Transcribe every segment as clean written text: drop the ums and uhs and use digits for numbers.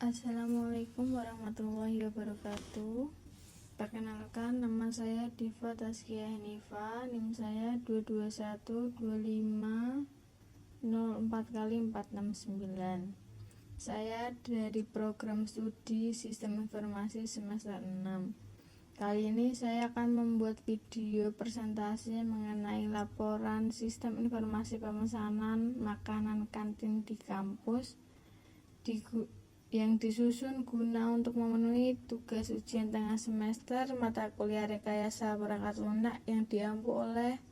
Assalamualaikum warahmatullahi wabarakatuh. Perkenalkan, nama saya Diva Taskia Hanifa, NIM saya 2212504x469. Saya dari program studi Sistem Informasi semester 6. Kali ini saya akan membuat video presentasi mengenai laporan Sistem Informasi Pemesanan Makanan Kantin di kampus yang disusun guna untuk memenuhi tugas ujian tengah semester mata kuliah Rekayasa Perangkat Lunak yang diampu oleh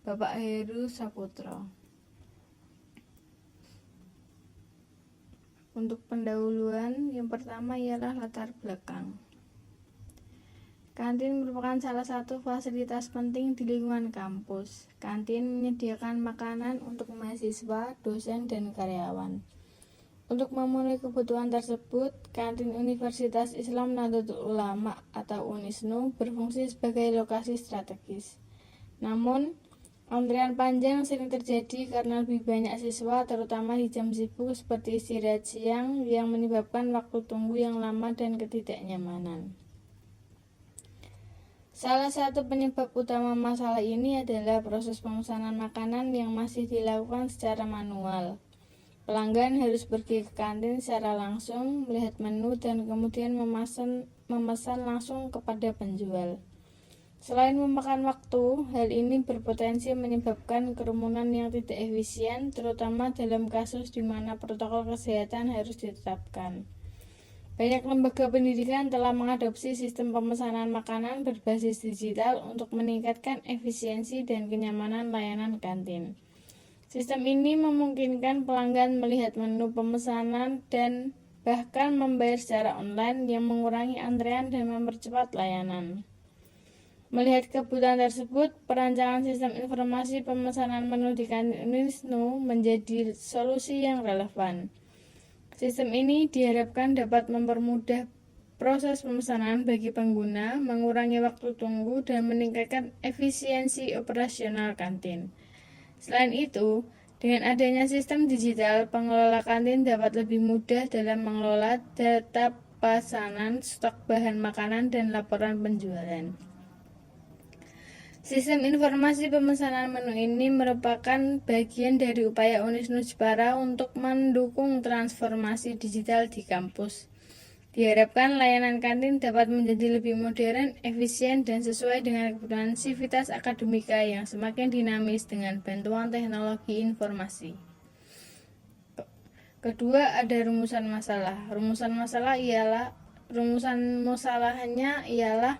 Bapak Heru Saputro. Untuk pendahuluan, yang pertama ialah latar belakang. Kantin merupakan salah satu fasilitas penting di lingkungan kampus. Kantin menyediakan makanan untuk mahasiswa, dosen, dan karyawan. Untuk memenuhi kebutuhan tersebut, Kantin Universitas Islam Nahdlatul Ulama atau UNISNU berfungsi sebagai lokasi strategis. Namun, antrian panjang sering terjadi karena lebih banyak siswa, terutama di jam sibuk seperti istirahat siang, yang menyebabkan waktu tunggu yang lama dan ketidaknyamanan. Salah satu penyebab utama masalah ini adalah proses pemesanan makanan yang masih dilakukan secara manual. Pelanggan harus pergi ke kantin secara langsung, melihat menu, dan kemudian memesan langsung kepada penjual. Selain memakan waktu, hal ini berpotensi menyebabkan kerumunan yang tidak efisien, terutama dalam kasus di mana protokol kesehatan harus ditetapkan. Banyak lembaga pendidikan telah mengadopsi sistem pemesanan makanan berbasis digital untuk meningkatkan efisiensi dan kenyamanan layanan kantin. Sistem ini memungkinkan pelanggan melihat menu pemesanan dan bahkan membayar secara online yang mengurangi antrean dan mempercepat layanan. Melihat kebutuhan tersebut, perancangan sistem informasi pemesanan menu di kantin UNISNU menjadi solusi yang relevan. Sistem ini diharapkan dapat mempermudah proses pemesanan bagi pengguna, mengurangi waktu tunggu, dan meningkatkan efisiensi operasional kantin. Selain itu, dengan adanya sistem digital, pengelola kantin dapat lebih mudah dalam mengelola data pesanan, stok bahan makanan, dan laporan penjualan. Sistem informasi pemesanan menu ini merupakan bagian dari upaya UNISNU Jepara untuk mendukung transformasi digital di kampus. Diharapkan layanan kantin dapat menjadi lebih modern, efisien, dan sesuai dengan kebutuhan sivitas akademika yang semakin dinamis dengan bantuan teknologi informasi. Kedua, ada rumusan masalah. Rumusan masalahnya ialah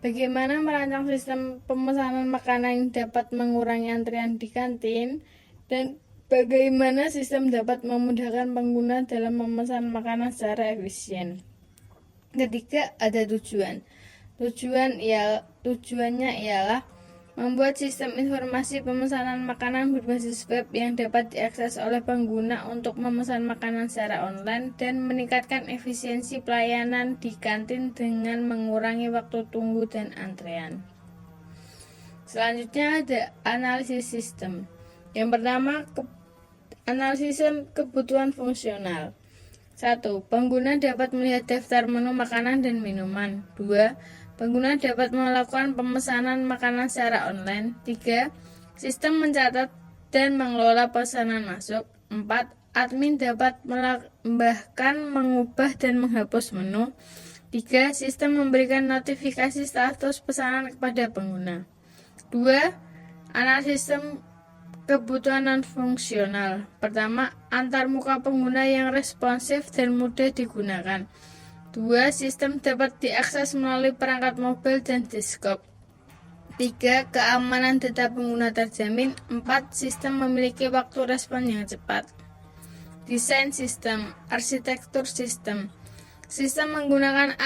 bagaimana merancang sistem pemesanan makanan yang dapat mengurangi antrian di kantin, dan bagaimana sistem dapat memudahkan pengguna dalam memesan makanan secara efisien. Ketiga, ada tujuan. Tujuannya ialah membuat sistem informasi pemesanan makanan berbasis web yang dapat diakses oleh pengguna untuk memesan makanan secara online dan meningkatkan efisiensi pelayanan di kantin dengan mengurangi waktu tunggu dan antrean. Selanjutnya ada analisis sistem. Yang pertama, analisis kebutuhan fungsional. 1. Pengguna dapat melihat daftar menu makanan dan minuman. 2. Pengguna dapat melakukan pemesanan makanan secara online. 3. Sistem mencatat dan mengelola pesanan masuk. 4. Admin dapat menambahkan, mengubah, dan menghapus menu. 3. Sistem memberikan notifikasi status pesanan kepada pengguna. 2. Analisis kebutuhan non-fungsional. Pertama, antarmuka pengguna yang responsif dan mudah digunakan. 2. Sistem dapat diakses melalui perangkat mobil dan desktop. 3. Keamanan data pengguna terjamin. 4. Sistem memiliki waktu respon yang cepat. Desain sistem. Arsitektur sistem. Sistem menggunakan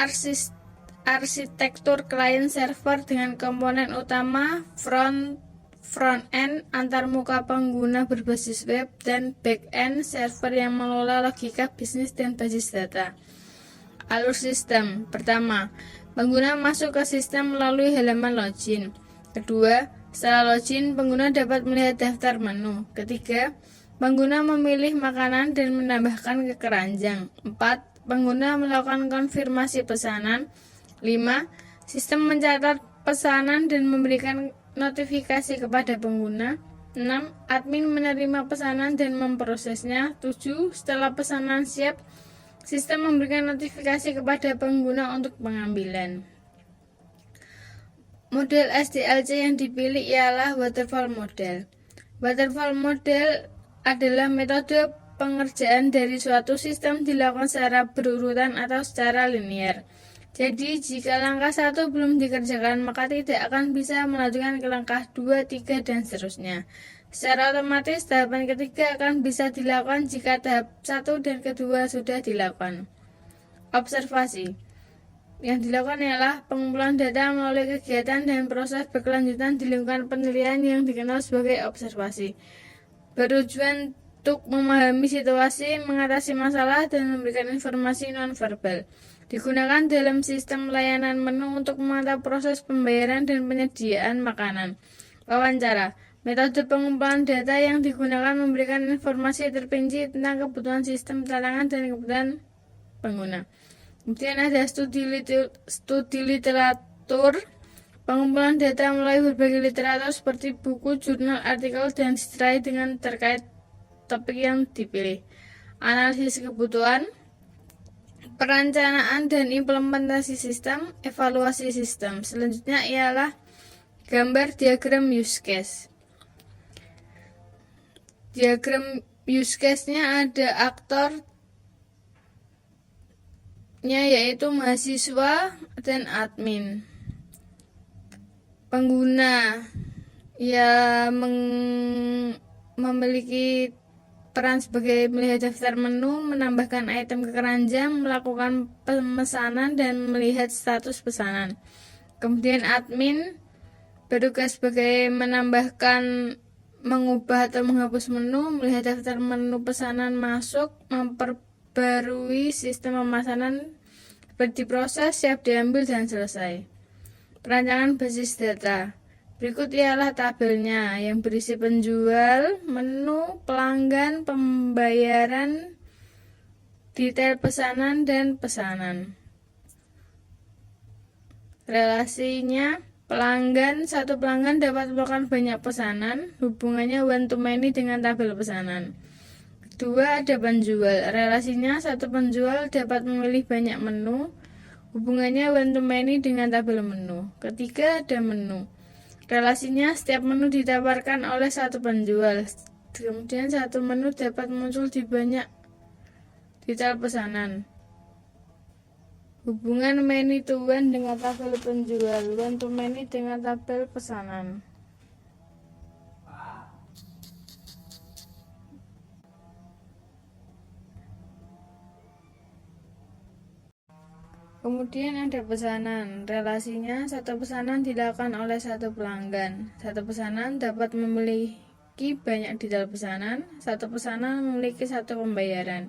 arsitektur client server dengan komponen utama front-end antarmuka pengguna berbasis web, dan back-end server yang mengelola logika bisnis dan basis data. Alur sistem. Pertama, pengguna masuk ke sistem melalui halaman login. Kedua, setelah login, pengguna dapat melihat daftar menu. Ketiga, pengguna memilih makanan dan menambahkan ke keranjang. 4. pengguna melakukan konfirmasi pesanan. 5. Sistem mencatat pesanan dan memberikan notifikasi kepada pengguna. 6. Admin menerima pesanan dan memprosesnya. 7. Setelah pesanan siap, sistem memberikan notifikasi kepada pengguna untuk pengambilan. Model SDLC yang dipilih ialah waterfall model. Waterfall model adalah metode pengerjaan dari suatu sistem dilakukan secara berurutan atau secara linear. Jadi, jika langkah 1 belum dikerjakan, maka tidak akan bisa melanjutkan ke langkah 2, 3, dan seterusnya. Secara otomatis, tahapan ketiga akan bisa dilakukan jika tahap 1 dan kedua sudah dilakukan. Observasi. Yang dilakukan ialah pengumpulan data melalui kegiatan dan proses berkelanjutan di lingkungan penilaian yang dikenal sebagai observasi. Bertujuan untuk memahami situasi, mengatasi masalah, dan memberikan informasi nonverbal. Digunakan dalam sistem layanan menu untuk memantau proses pembayaran dan penyediaan makanan. Wawancara. Metode pengumpulan data yang digunakan memberikan informasi terperinci tentang kebutuhan sistem, tantangan, dan kebutuhan pengguna. Kemudian ada studi literatur. Pengumpulan data melalui berbagai literatur seperti buku, jurnal, artikel, dan diserai dengan terkait topik yang dipilih. Analisis kebutuhan, perencanaan dan implementasi sistem, evaluasi sistem. Selanjutnya ialah gambar diagram use case. Diagram use case-nya ada aktornya yaitu mahasiswa dan admin. Pengguna yang memiliki peran sebagai melihat daftar menu, menambahkan item ke keranjang, melakukan pemesanan, dan melihat status pesanan. Kemudian admin bertugas sebagai menambahkan, mengubah atau menghapus menu, melihat daftar menu pesanan masuk, memperbarui sistem pemesanan seperti proses, siap diambil, dan selesai. Perancangan basis data. Berikut ialah tabelnya yang berisi penjual, menu, pelanggan, pembayaran, detail pesanan, dan pesanan. Relasinya, satu pelanggan dapat melakukan banyak pesanan, hubungannya one to many dengan tabel pesanan. Kedua, ada penjual. Relasinya, satu penjual dapat memilih banyak menu, hubungannya one to many dengan tabel menu. Ketiga, ada menu. Relasinya, setiap menu ditawarkan oleh satu penjual. Kemudian satu menu dapat muncul di banyak detail pesanan. Hubungan many to one dengan tabel penjual, one to many dengan tabel pesanan. Kemudian ada pesanan. Relasinya, satu pesanan dilakukan oleh satu pelanggan. Satu pesanan dapat memiliki banyak detail pesanan. Satu pesanan memiliki satu pembayaran.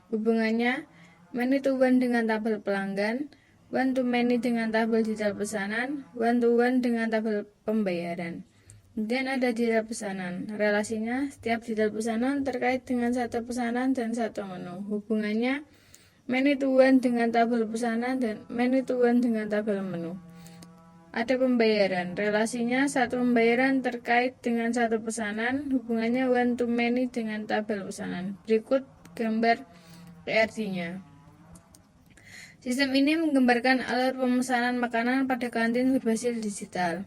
Hubungannya, many to one dengan tabel pelanggan, one to many dengan tabel detail pesanan, one to one dengan tabel pembayaran. Kemudian ada detail pesanan. Relasinya, setiap detail pesanan terkait dengan satu pesanan dan satu menu. Hubungannya, many to one dengan tabel pesanan dan many to one dengan tabel menu. Ada pembayaran. Relasinya, satu pembayaran terkait dengan satu pesanan, hubungannya one to many dengan tabel pesanan. Berikut gambar PRD-nya. Sistem ini menggambarkan alur pemesanan makanan pada kantin berbasis digital.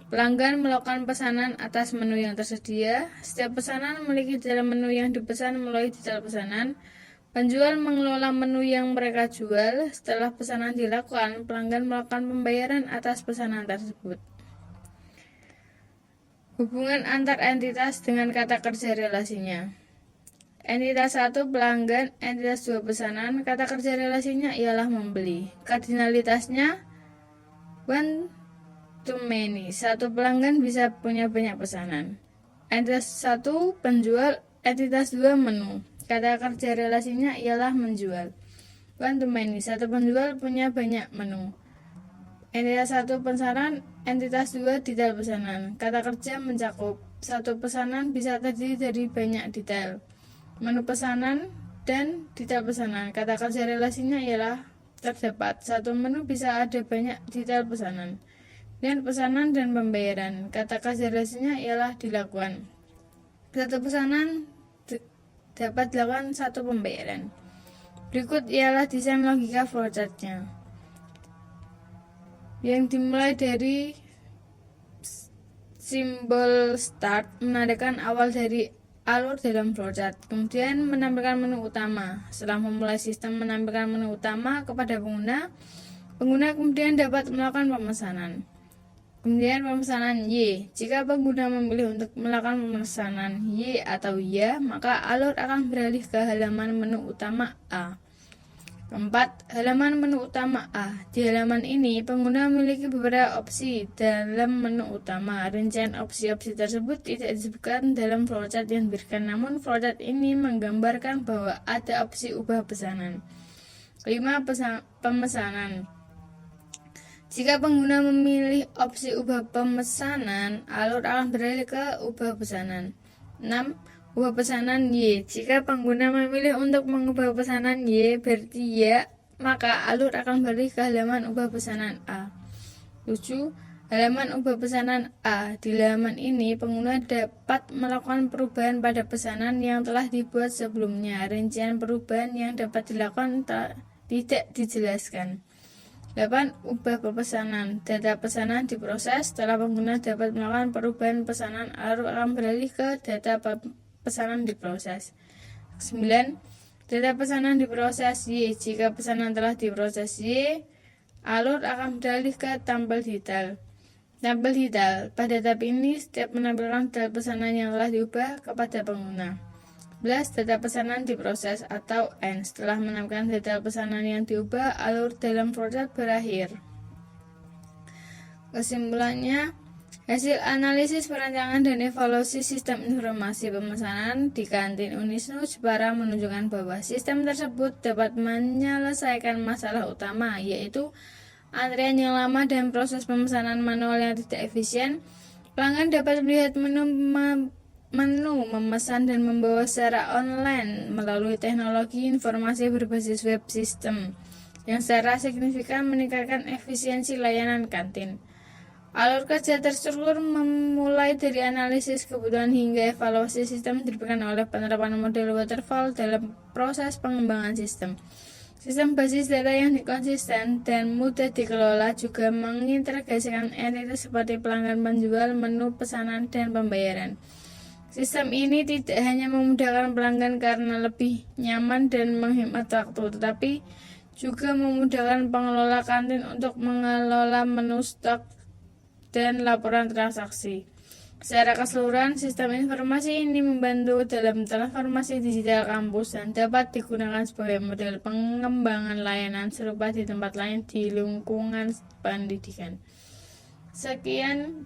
Pelanggan melakukan pesanan atas menu yang tersedia. Setiap pesanan memiliki detail menu yang dipesan melalui detail pesanan. Penjual mengelola menu yang mereka jual. Setelah pesanan dilakukan, pelanggan melakukan pembayaran atas pesanan tersebut. Hubungan antar entitas dengan kata kerja relasinya. Entitas 1 pelanggan, entitas 2 pesanan. Kata kerja relasinya ialah membeli. Kardinalitasnya one to many. Satu pelanggan bisa punya banyak pesanan. Entitas 1 penjual, entitas 2 menu. Kata kerja relasinya ialah menjual. One to many. Satu penjual punya banyak menu. Entitas 1 pesanan, entitas 2 detail pesanan. Kata kerja mencakup. Satu pesanan bisa terdiri dari banyak detail. Menu pesanan dan detail pesanan. Kata kerja relasinya ialah terdapat. Satu menu bisa ada banyak detail pesanan. Dan pesanan dan pembayaran. Kata kerja relasinya ialah dilakukan. Satu pesanan dapat dilakukan satu pembayaran. Berikut ialah desain logika flowchart-nya, yang dimulai dari simbol start menandakan awal dari alur dalam flowchart. Kemudian menampilkan menu utama. Setelah memulai sistem menampilkan menu utama kepada pengguna kemudian dapat melakukan pemesanan. Kemudian pemesanan Y. Jika pengguna memilih untuk melakukan pemesanan Y atau ya, maka alur akan beralih ke halaman menu utama A. Keempat, halaman menu utama A. Di halaman ini, pengguna memiliki beberapa opsi dalam menu utama. Rincian opsi-opsi tersebut tidak disebutkan dalam flowchart yang diberikan, namun flowchart ini menggambarkan bahwa ada opsi ubah pesanan. 5. Pemesanan. Jika pengguna memilih opsi ubah pemesanan, alur akan beralih ke ubah pesanan. 6. Ubah pesanan Y. Jika pengguna memilih untuk mengubah pesanan Y berarti ya, maka alur akan beralih ke halaman ubah pesanan A. 7. Halaman ubah pesanan A. Di halaman ini, pengguna dapat melakukan perubahan pada pesanan yang telah dibuat sebelumnya. Rincian perubahan yang dapat dilakukan tidak dijelaskan. 8. Ubah pesanan. Data pesanan diproses. Setelah pengguna dapat melakukan perubahan pesanan, alur akan beralih ke data pesanan diproses. 9. Data pesanan diproses Y. Jika pesanan telah diproses Y, alur akan beralih ke tampil detail. Tampil detail. Pada tab ini, setiap menampilkan detail pesanan yang telah diubah kepada pengguna. 11. Data pesanan diproses atau N. Setelah menampilkan detail pesanan yang diubah, alur dalam flowchart berakhir. Kesimpulannya, hasil analisis perancangan dan evaluasi sistem informasi pemesanan di kantin Unisnu Jepara menunjukkan bahwa sistem tersebut dapat menyelesaikan masalah utama, yaitu antrian yang lama dan proses pemesanan manual yang tidak efisien. Pelanggan dapat melihat menu memesan dan membawa secara online melalui teknologi informasi berbasis web system yang secara signifikan meningkatkan efisiensi layanan kantin. Alur kerja terstruktur memulai dari analisis kebutuhan hingga evaluasi sistem diberikan oleh penerapan model waterfall dalam proses pengembangan sistem. Sistem basis data yang konsisten dan mudah dikelola juga mengintegrasikan entitas seperti pelanggan, penjual, menu, pesanan, dan pembayaran. Sistem ini tidak hanya memudahkan pelanggan karena lebih nyaman dan menghemat waktu, tetapi juga memudahkan pengelola kantin untuk mengelola menu, stok, dan laporan transaksi. Secara keseluruhan, sistem informasi ini membantu dalam transformasi digital kampus dan dapat digunakan sebagai model pengembangan layanan serupa di tempat lain di lingkungan pendidikan. Sekian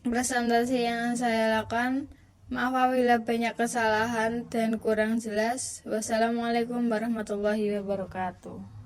presentasi yang saya lakukan. Maaf apabila banyak kesalahan dan kurang jelas. Wassalamualaikum warahmatullahi wabarakatuh.